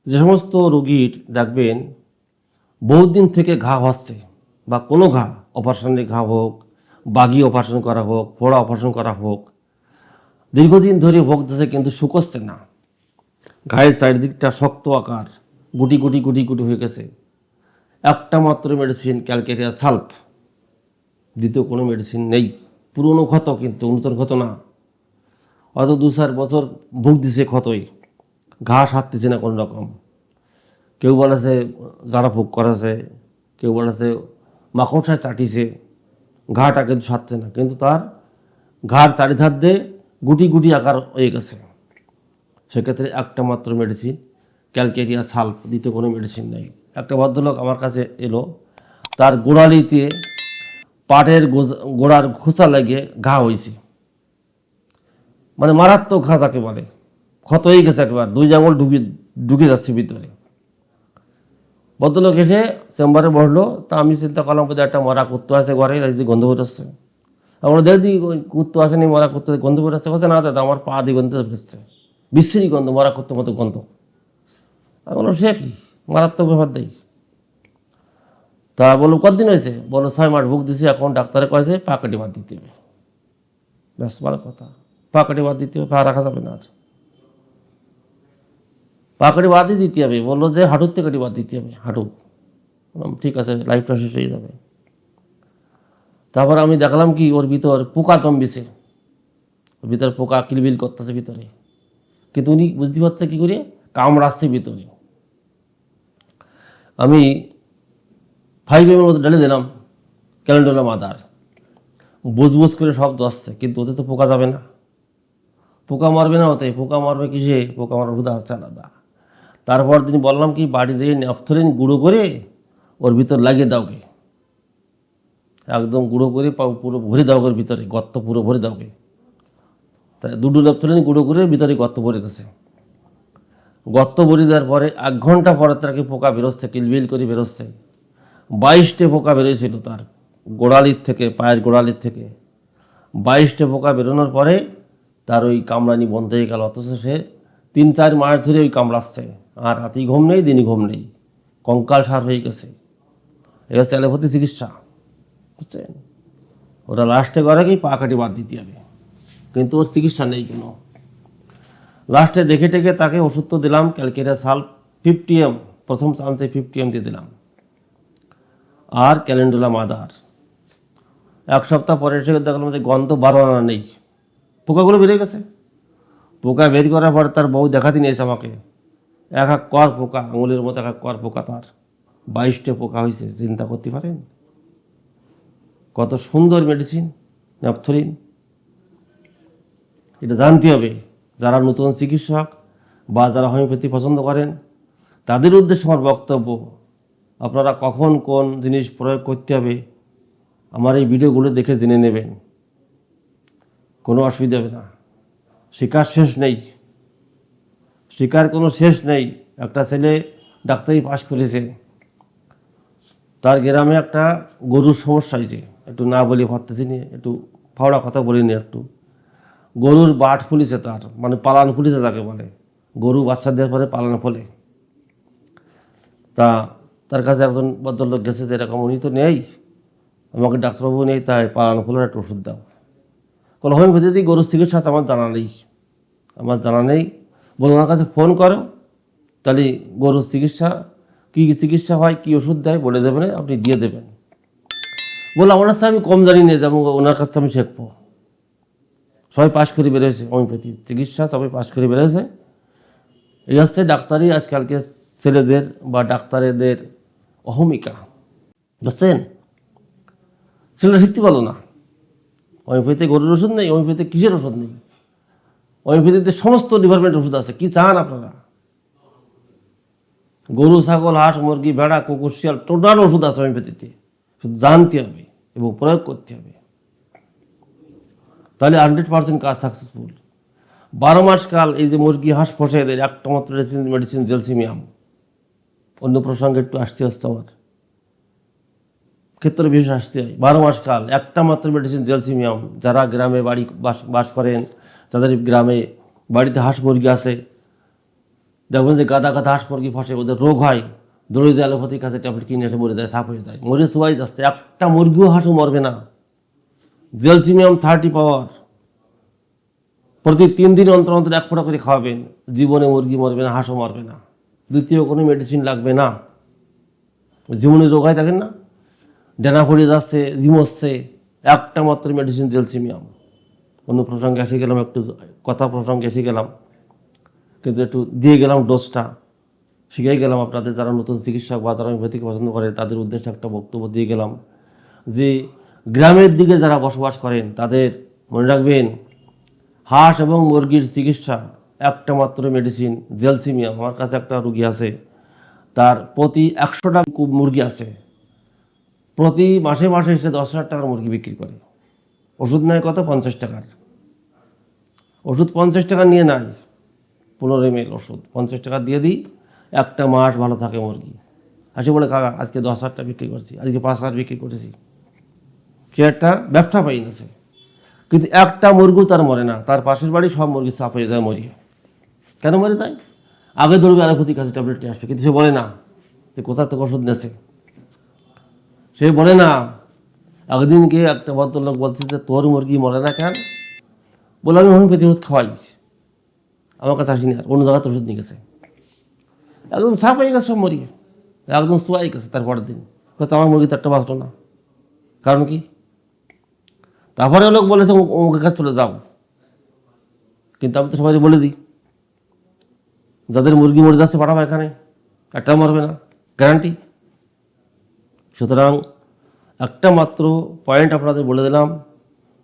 যে সমস্ত রোগীর দেখবেন বহুদিন থেকে ঘা হচ্ছে বা কোনো ঘা, অপারেশনের ঘা হোক, বাগি অপারেশন করা হোক, ফোড়া অপারেশন করা হোক, দীর্ঘদিন ধরে ভুগতেছে কিন্তু শুকোচ্ছে না। ঘায়ের চারিদিকটা শক্ত আকার, গুটি গুটি গুটি গুটি হয়ে গেছে। একটা মাত্র মেডিসিন ক্যালকেরিয়া সালফ, দ্বিতীয় কোনো মেডিসিন নেই। পুরনো ক্ষত কিন্তু নতুন ক্ষত না। হয়তো 2-4 বছর ভুগ দিছে ক্ষতই, ঘা সারতেছে না কোনো রকম। কেউ বলেছে জারা ফুক করেছে, কেউ বলেছে মাকড়সায় চাটিছে, ঘাটা কিন্তু সারছে না। কিন্তু তার ঘাড় চারিধার দিয়ে গুটি গুটি আকার হয়ে গেছে। সেক্ষেত্রে একটা মাত্র মেডিসিন ক্যালকেরিয়া সালফ, দ্বিতীয় কোনো মেডিসিন নেই। একটা ভদ্রলোক আমার কাছে এলো, তার গোড়ালিতে পাটের গোড়ার খোসা লাগিয়ে ঘা হয়েছে, মানে মারাত্মক ঘা যাকে বলে, ক্ষত হয়ে গেছে, একবার 2 আঙুল ঢুকে যাচ্ছে ভিতরে। ভদ্রলোক এসে চেম্বারে বসলো, তা আমি চিন্তা করলাম বোধহয় একটা মরা কুত্তো আছে ঘরে, যদি গন্ধ বেরোচ্ছে। আমরা দেখি কুত্তো আসেনি, মরা কুত্তো গন্ধ বেরোচ্ছে। বলছে না দাদা, আমার পা দিয়ে গন্ধ বেরোচ্ছে, বিশ্রী গন্ধ, মরা কুত্তোর মতো গন্ধ। আমি বললাম সে কি, মারাত্মক ব্যাপার দেই। তা বললো কতদিন হয়েছে? বললো 6 মাস ভুগ দিছি, এখন ডাক্তারে কয়েছে পা কাটি বাদ দিতে হবে। ব্যাস, ভালো কথা, পা কাটি বাদ দিতে হবে, পা রাখা যাবে না আর, পা কাটি বাদই দিতে হবে। বললো যে হাঁটুর থেকে কাটি বাদ দিতে হবে, হাঁটু। ঠিক আছে, লাইফটা শেষ হয়ে যাবে। তারপর আমি দেখলাম কি ওর ভিতর পোকা জন্মেছে, ওর ভিতরে পোকা কিলবিল করতেছে ভিতরে, কিন্তু উনি বুঝতে পারছে কী করে, কামড়াচ্ছে ভিতরে। আমি 5 ml মতো ঢেলে দিলাম ক্যালেন্ডুলা মাদার, বুঝ করে শব্দ আসছে, কিন্তু ওতে তো পোকা যাবে না, পোকা মারবে না ওতে। পোকা মারবে কিসে? পোকা মারার হুদা আছে আলাদা। তারপর তিনি বললাম কি বাড়ি দিয়ে ন্যাপথলিন গুঁড়ো করে ওর ভিতর লাগিয়ে দাওকে, একদম গুঁড়ো করে পুরো ভরে দাও ওর ভিতরে, গর্ত পুরো ভরে দাওকে। তাই 2 ন্যাপথলিন গুঁড়ো করে ভিতরে গর্ত ভরে দিতেছে। গর্ত ভরে দেওয়ার পরে 1 ঘন্টা পরে তাকে পোকা বেরোচ্ছে, কিলবিল করে বেরোচ্ছে। 22টে পোকা বেরোয়েছিল তার গোড়ালির থেকে, পায়ের গোড়ালির থেকে 22টে পোকা বেরোনোর পরে তার ওই কামড়ানি বন্ধ হয়ে গেল। অথচ সে 3-4 মাস ধরে ওই কামড়াচ্ছে, আর রাতেই ঘুম নেই, দিনই ঘুম নেই, কঙ্কাল সার হয়ে গেছে। এটা হচ্ছে অ্যালোপ্যাথি চিকিৎসা, বুঝছেন? ওরা লাস্টে করে কি পা কাটি বাদ দিতে হবে, কিন্তু ওর চিকিৎসা নেই কোনো। লাস্টে দেখে টেকে তাকে ওষুধ তো দিলাম ক্যালকেরিয়া সালফ 50 ml, প্রথম চান্সে 50 ml দিয়ে দিলাম, আর ক্যালেন্ডুলা মাদার। 1 সপ্তাহ পরে এসে দেখলাম যে গন্ধ বাড়ানো নেই, পোকাগুলো বেরিয়ে গেছে। পোকা বের করার পর তার বউ দেখাতে নিয়েছে আমাকে, এক কর পোকা, আঙুলের মতো এক কর পোকা, তার 22টে পোকা হয়েছে। চিন্তা করতে পারেন কত সুন্দর মেডিসিন ন্যাপথলিন। এটা জানতে হবে যারা নতুন চিকিৎসক বা যারা হোমিওপ্যাথি পছন্দ করেন, তাদের উদ্দেশ্যে আমার বক্তব্য, আপনারা কখন কোন জিনিস প্রয়োগ করতে হবে আমার এই ভিডিওগুলো দেখে জেনে নেবেন, কোনো অসুবিধা হবে না। শিকার শেষ নেই, শিকার কোনো শেষ নেই। একটা ছেলে ডাক্তারি পাশ করেছে, তার গ্রামে একটা গরুর সমস্যা হয়েছে, একটু না বলি ভাবতেছি নি, একটু ফাওড়া কথা বলিনি, একটু গরুর বাট ফুলিছে, তার মানে পালান ফুলিছে যাকে বলে, গরু বাচ্চা দেওয়ার পরে পালান ফলে। তা তার কাছে একজন ভদ্রলোক গেছে যে এরকম, উনি তো নেই, আমাকে ডাক্তারবাবু নেই, তাই পালান ফুলের একটা ওষুধ দাও। কোনো হোমিওপ্যাথি গরুর চিকিৎসা আছে আমার জানা নেই, আমার জানা নেই। বলে ওনার কাছে ফোন করো, তাহলে গরুর চিকিৎসা কী চিকিৎসা হয়, কী ওষুধ দেয় বলে দেবেন, আপনি দিয়ে দেবেন। বলে আমার কাছে আমি কম জানি না, যেমন ওনার কাছে আমি শিখবো। সবাই পাশ করে বেরোয়েছে, হোমিওপ্যাথি চিকিৎসা সবাই পাশ করে বেরোয়েছে। এই হচ্ছে ডাক্তারি আজকালকে ছেলেদের বা ডাক্তারেদের অহমিকা, বুঝছেন? ছেলেরা শিখতে পারলো না। হোমিওপ্যাথি গরুর ওষুধ নেই, হোমিওপ্যাথি কিসের ওষুধ নেই, হোমিওপ্যাথিতে সমস্ত ডিপার্টমেন্টের ওষুধ আছে। কি চান আপনারা? গরু, ছাগল, হাঁস, মুরগি, ভেড়া, কুকুর, শিয়াল, টোটাল ওষুধ আছে হোমিওপ্যাথিতে। শুধু জানতে হবে এবং প্রয়োগ করতে হবে, তাহলে 100% কাজ সাকসেসফুল। 12 মাস কাল এই যে মুরগি, হাঁস, ফসে এদের একটা মাত্র মেডিসিন জেলসিমিয়াম। অন্য প্রসঙ্গে একটু আসতে হচ্ছে, আমার ক্ষেত্রে বিশেষ আসতে হয়। 12 মাস কাল একটা মাত্র মেডিসিন জেলসিমিয়াম। যারা গ্রামে বাড়ি বাস করেন, যাদের গ্রামে বাড়িতে হাঁস মুরগি আছে, দেখবেন যে গাদা গাদা হাঁস মুরগি ফসে, ওদের রোগ হয়, দৌড়ে যায় অ্যালোপ্যাথির কাছে, ট্যাবলেট কিনে এসে মরে যায়, সাফ হয়ে যায়, মরে শুয়াই যাচ্ছে, একটা মুরগিও হাঁসও মরবে না। জেলসিমিয়াম 30 পাওয়ার প্রতি 3 দিন অন্তর অন্তর 1 ফোঁটা করে খাওয়াবেন, জীবনে মুরগি মরবে না, হাঁসও মরবে না। দ্বিতীয় কোনো মেডিসিন লাগবে না। জীবনে রোগ হয় দেখেন না, ডেনা পড়ে যাচ্ছে, জিম হচ্ছে, একটা মাত্র মেডিসিন জেলসিমিয়াম। অন্য প্রসঙ্গে এসে গেলাম, একটু কথা প্রসঙ্গে এসে গেলাম, কিন্তু একটু দিয়ে গেলাম ডোজটা, শিখাই গেলাম আপনাদের যারা নতুন চিকিৎসক বা যারা হোমিওপ্যাথিকে পছন্দ করে তাদের উদ্দেশ্যে একটা বক্তব্য দিয়ে গেলাম যে গ্রামের দিকে যারা বসবাস করেন তাদের মনে রাখবেন, হাঁস এবং মুরগির চিকিৎসা একটা মাত্র মেডিসিন জেলসিমিয়াম। আমার কাছে একটা রুগী আছে, তার প্রতি 100টা মুরগি আছে, প্রতি মাসে মাসে এসে 10,000 টাকার মুরগি বিক্রি করে। ওষুধ নেয় কত? 50 টাকার ওষুধ, 50 টাকা নিয়ে নেয় 15 ml ওষুধ, 50 টাকা দিয়ে দিই, একটা মাস ভালো থাকে মুরগি। আসে বলে কাকা আজকে 10,000 টাকা বিক্রি করছি, আজকে 5,000 বিক্রি করেছি। সে একটা ব্যবসা পাই না, কিন্তু একটা মুরগি তার মরে না, তার পাশের বাড়ি সব মুরগি সাফ হয়ে যায় মরিয়ে। কেন মরে যায়? আগে ধরবে অ্যালোপ্যাথির কাছে ট্যাবলেট নিয়ে আসবে, কিন্তু সে বলে না যে কোথা থেকে ওষুধ নেছে, সে বলে না। একদিনকে একটা ভদ্রলোক বলছে যে তোর মুরগি মরে না কেন? বলে আমি হোমিওপ্যাথি ওষুধ খাওয়াই, আমার কাছে আসিনি, আর অন্য জায়গাতে ওষুধ নিয়ে গেছে, একদম সাফ হয়ে গেছে সব মরিয়ে, একদম শোয়াই গেছে। তারপরের দিন হয়তো আমার মুরগি তো একটা বাঁচলো না, কারণ কি? তারপরে লোক বলেছে অমুকের কাছে চলে যাও, কিন্তু আমি তো সবাই বলে দিই যাদের মুরগি মরে যাচ্ছে পাঠাবো এখানে, একটা মরবে না, গ্যারান্টি। সুতরাং একটা মাত্র পয়েন্ট আপনাদের বলে দিলাম,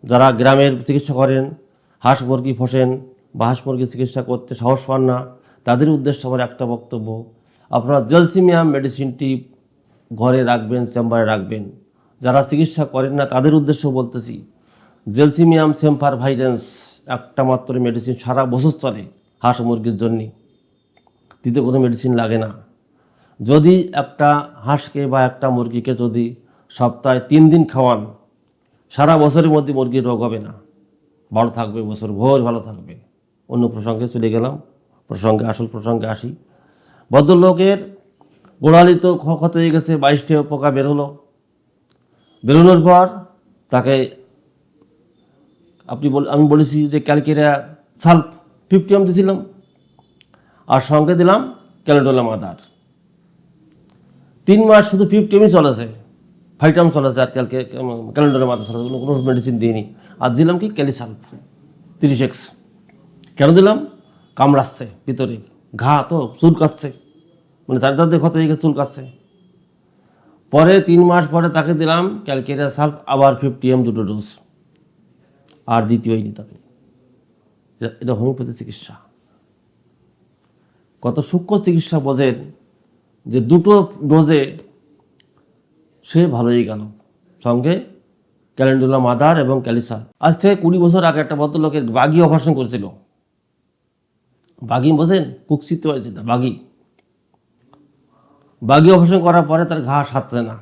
যারা গ্রামের চিকিৎসা করেন, হাঁস মুরগি ফসেন বা হাঁস মুরগি চিকিৎসা করতে সাহস পান না, তাদের উদ্দেশ্যে আমার একটা বক্তব্য, আপনারা জেলসিমিয়াম মেডিসিনটি ঘরে রাখবেন, চেম্বারে রাখবেন। যারা চিকিৎসা করেন না তাদের উদ্দেশ্য বলতেছি, জেলসিমিয়াম সেম্পার ভাইরেন্স একটা মাত্র মেডিসিন সারা বছর চলে হাঁস মুরগির জন্যে, দ্বিতীয় কোনো মেডিসিন লাগে না। যদি একটা হাঁসকে বা একটা মুরগিকে যদি সপ্তাহে 3 দিন খাওয়ান, সারা বছরের মধ্যে মুরগির রোগ হবে না, ভালো থাকবে, বছর ভোর ভালো থাকবে। অন্য প্রসঙ্গে চলে গেলাম, আসল প্রসঙ্গে আসি। ভদ্রলোকের গোড়ালি তো ক্ষত হয়ে গেছে, 22টা পোকা বেরোলো। বেরোনোর পর তাকে আমি বলেছি যে ক্যালকেরিয়া সালফ 50 ml দিয়েছিলাম, আর সঙ্গে দিলাম ক্যালেডোলাম আদার। 3 মাস শুধু 50 ml চলেছে, ফাইটাম চলেছে, আর ক্যালেডোলাম আদার চলেছে, কোনো মেডিসিন দিইনি। আর দিলাম কি ক্যালিসালফ 30x। কেন দিলাম? কামড়াচ্ছে ভিতরে, ঘা তো চুল কাচ্ছে, মানে চারিদার ক্ষত হয়ে গেছে, চুল কাচ্ছে। পরে 3 মাস পরে তাকে দিলাম ক্যালকেরিয়া সালফ আবার 50 ml 2 ডোজ, আর দ্বিতীয়ই তাকে। এটা হোমিওপ্যাথি চিকিৎসা। কত সূক্ষ্ম চিকিৎসা বোঝেন যে 2টো ডোজে সে ভালোই গেল, সঙ্গে ক্যালেন্ডুলাম আদার এবং ক্যালিসাল। আজ থেকে 20 বছর আগে একটা ভদ্রলোকের বাগি অপারেশন করেছিল। বাগি বোঝেন? কুৎসিত হয়েছে না, বাগি অপারেশন করার পরে তার ঘা সারছে না।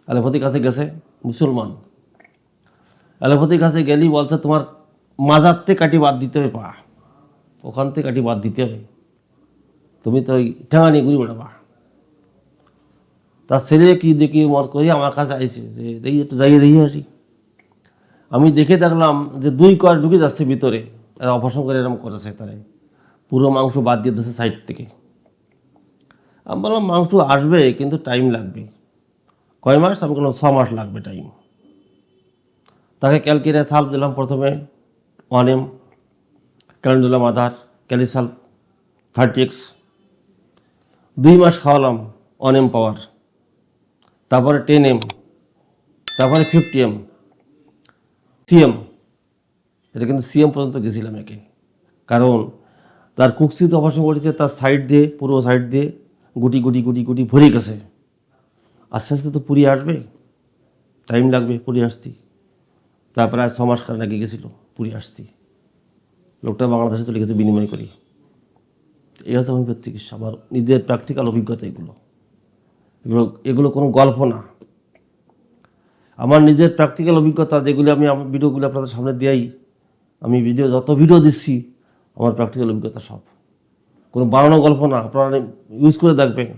অ্যালোপ্যাথির কাছে গেছে, মুসলমান। অ্যালোপ্যাথির কাছে গেলেই বলছে তোমার মাজার থেকে কাটি বাদ দিতে হবে, পা ওখান থেকে কাটি বাদ দিতে হবে, তুমি তো ওই ঠেঙা নিয়ে ঘুরি বেড়াবা। তার ছেলে কি দেখি মত করি আমার কাছে আইসে যে দেখি একটু যাইয়ে দেখি আসি। আমি দেখে দেখলাম যে 2 কর ঢুকে যাচ্ছে ভিতরে, তারা অপারেশন করে এরকম করেছে, তারা পুরো মাংস বাদ দিয়ে দিয়েছে সাইড থেকে। আমি বললাম মাংস আসবে কিন্তু টাইম লাগবে। কয় মাস? আমি বললাম 6 মাস লাগবে টাইম। তাকে ক্যালকেরিয়া সালফ দিলাম প্রথমে 1 ml, ক্যালেন্ডুলাম আদার ক্যালিসালফ 30x, 2 মাস খাওয়ালাম 1 ml পাওয়ার, তারপরে 10 ml, তারপরে 50 ml, সিএম। এটা কিন্তু সিএম পর্যন্ত গেছিলাম একে, কারণ তার কুৎসিত অপারেশন করেছে, তার সাইড দিয়ে, পুরো সাইড দিয়ে গুটি গুটি গুটি গুটি ভরে গেছে। আস্তে আস্তে তো পুড়িয়ে আসবে, টাইম লাগবে পুড়িয়ে আসতে। তারপরে 6 মাস লাগে গেছিলো পুড়িয়ে আসতে। লোকটা বাংলাদেশে চলে গেছে বিনিময় করি। এই হচ্ছে হোমিওপ্যাথি চিকিৎসা, আমার নিজের প্র্যাকটিক্যাল অভিজ্ঞতা। এগুলো কোনো গল্প না, আমার নিজের প্র্যাকটিক্যাল অভিজ্ঞতা, যেগুলি আমি আমার ভিডিওগুলো আপনাদের সামনে দিই। আমি যত ভিডিও দিচ্ছি আমার প্র্যাকটিক্যাল অভিজ্ঞতা সব। কোনো বানানো গল্প না, আপনারা ইউজ করে দেখবেন।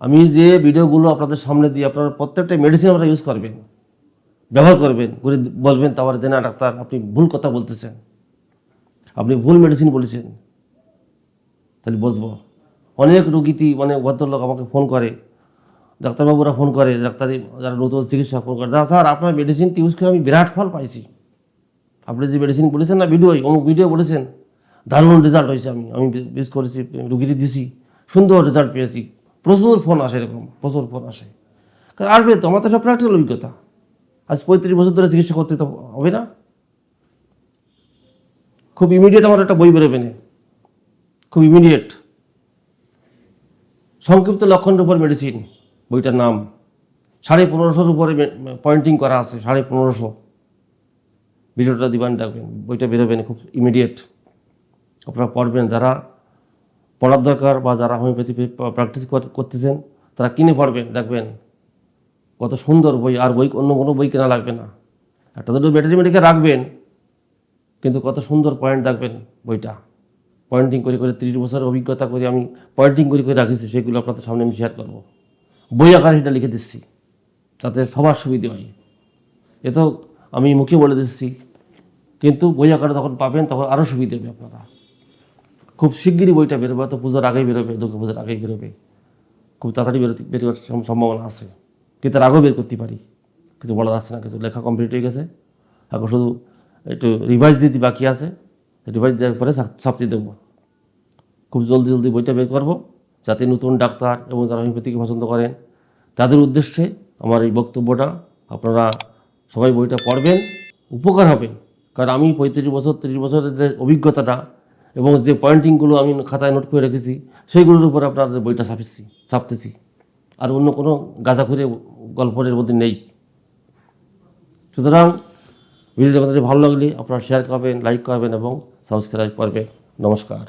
আমি যে ভিডিওগুলো আপনাদের সামনে দিয়ে আপনারা প্রত্যেকটা মেডিসিন আপনারা ইউজ করবেন, ব্যবহার করবেন, করে বলবেন তারপরে যে না ডাক্তার আপনি ভুল কথা বলতেছেন, আপনি ভুল মেডিসিন বলেছেন, তাহলে বুঝবো। অনেক রুগীতি মানে ভদ্রলোক আমাকে ফোন করে, ডাক্তারবাবুরা ফোন করে, ডাক্তারি যারা নতুন চিকিৎসা ফোন করে, স্যার আপনার মেডিসিন ইউজ করে আমি বিরাট ফল পাইছি, আপনি যে মেডিসিন বলেছেন না ভিডিও অমুক ভিডিও বলেছেন, দারুণ রেজাল্ট হয়েছে, আমি ইউজ করেছি, রুগীটি দিছি, সুন্দর রেজাল্ট পেয়েছি। প্রচুর ফোন আসে, এরকম প্রচুর ফোন আসে। আসবে তো, আমার তো সব প্র্যাকটিক্যাল অভিজ্ঞতা, আজ 35 বছর ধরে চিকিৎসা করতে তো হবে না। খুব ইমিডিয়েট আমার একটা বই বেরোবে না, খুব ইমিডিয়েট, সংক্ষিপ্ত লক্ষণের উপর মেডিসিন, বইটার নাম 1550 উপরে পয়েন্টিং করা আছে, 1550। ভিডিওটা দিবান দেখবেন, বইটা বেরোবেন খুব ইমিডিয়েট, আপনারা পড়বেন। যারা পড়ার দরকার বা যারা হোমিওপ্যাথি প্র্যাকটিস করতেছেন তারা কিনে পড়বেন, দেখবেন কত সুন্দর বই। আর বই অন্য কোনো বই কেনা লাগবে না, একটা দুটো ব্যাটারি মেডিকে রাখবেন, কিন্তু কত সুন্দর পয়েন্ট দেখবেন বইটা, পয়েন্টিং করে করে 30 বছরের অভিজ্ঞতা করে আমি পয়েন্টিং করে করে রাখিছি, সেগুলো আপনাদের সামনে আমি শেয়ার করবো। বই আকারে সেটা লিখে দিচ্ছি যাতে সবার সুবিধে হয়। এ তো আমি মুখে বলে দিচ্ছি, কিন্তু বই আকারে যখন পাবেন তখন আরও সুবিধে হবে আপনারা। খুব শিগগিরই বইটা বেরোবে, তো পুজোর আগেই বেরোবে, দুর্গা পুজোর আগেই বেরোবে, খুব তাড়াতাড়ি বেরোবার সম্ভাবনা আছে, কিন্তু তার আগেও বের করতে পারি, কিছু বলা যাচ্ছে না। কিছু লেখা কমপ্লিট হয়ে গেছে, এখন শুধু একটু রিভাইজ দিতে বাকি আছে, রিভাইজ দেওয়ার পরে ছাপতে দেবো। খুব জলদি জলদি বইটা বের করবো, যাতে নতুন ডাক্তার এবং যারা হোমিওপ্যাথিকে পছন্দ করেন তাদের উদ্দেশ্যে আমার এই বক্তব্যটা। আপনারা সবাই বইটা পড়বেন, উপকার হবে। কারণ আমি 35 বছর 30 বছরের যে অভিজ্ঞতাটা এবং যে পয়েন্টিংগুলো আমি খাতায় নোট করে রেখেছি, সেইগুলোর উপর আপনাদের বইটা ছাপতেছি। আর অন্য কোনো গাঁজাখুরে গল্পের মধ্যে নেই। সুতরাং ভিডিওটা আপনাদের ভালো লাগলে আপনারা শেয়ার করবেন, লাইক করবেন এবং সাবস্ক্রাইব করবেন। নমস্কার।